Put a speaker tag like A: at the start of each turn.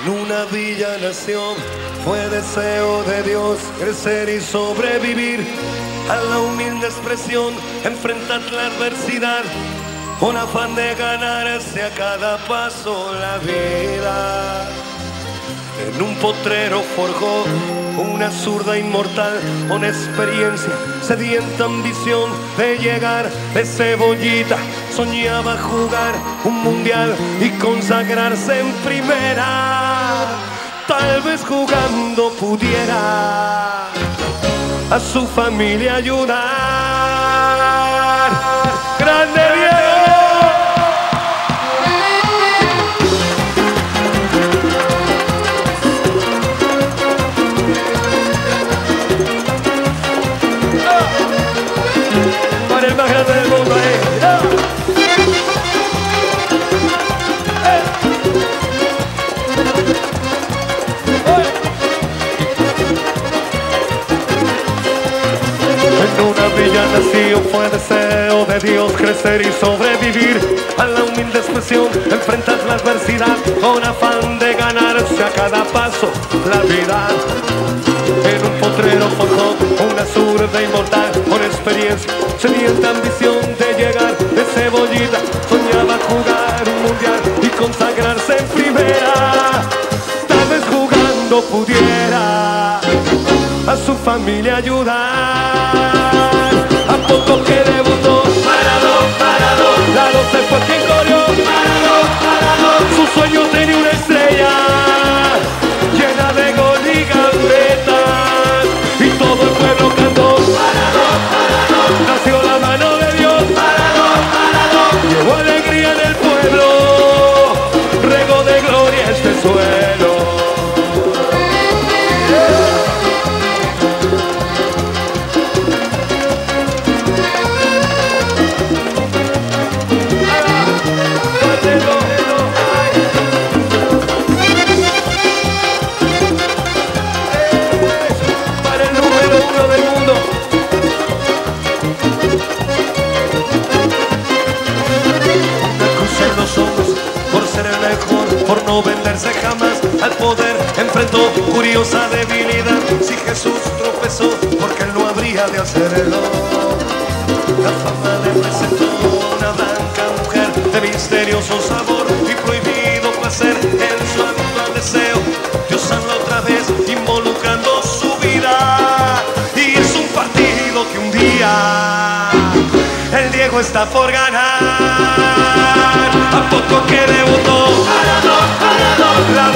A: En una villa nación fue deseo de Dios crecer y sobrevivir a la humilde expresión, enfrentar la adversidad con afán de ganarse a cada paso la vida. En un potrero forjó una zurda inmortal con experiencia, sedienta ambición de llegar de cebollita. Soñaba jugar un mundial y consagrarse en primera. Tal vez jugando pudiera a su familia ayudar. ¡Grande Diego! Para el más grande del mundo, En una villa nació, fue deseo de Dios crecer y sobrevivir a la humilde expresión, enfrentar la adversidad con afán de ganarse a cada paso la vida. En un potrero forjó una zurda inmortal con experiencia, sedienta ambición de llegar de cebollita. Soñaba jugar un mundial y consagrarse en primera. Tal vez jugando pudiera a su familia ayudar. A poco que debutó, parado, la 12 fue quien corrió, parado. Su sueño tenía una estrella llena de gol y gambetas, y todo el pueblo cantó, parado. Nació la mano de Dios, parado. Llevó alegría en el pueblo, regó de gloria este suelo. Por no venderse jamás al poder, enfrentó curiosa debilidad. Si Jesús tropezó, porque él no habría de hacerlo. La fama le presentó una blanca mujer de misterioso sabor y prohibido placer en su habitual deseo. Dios habla otra vez involucrando su vida, y es un partido que un día el Diego está por ganar. A poco que debutó, parado, la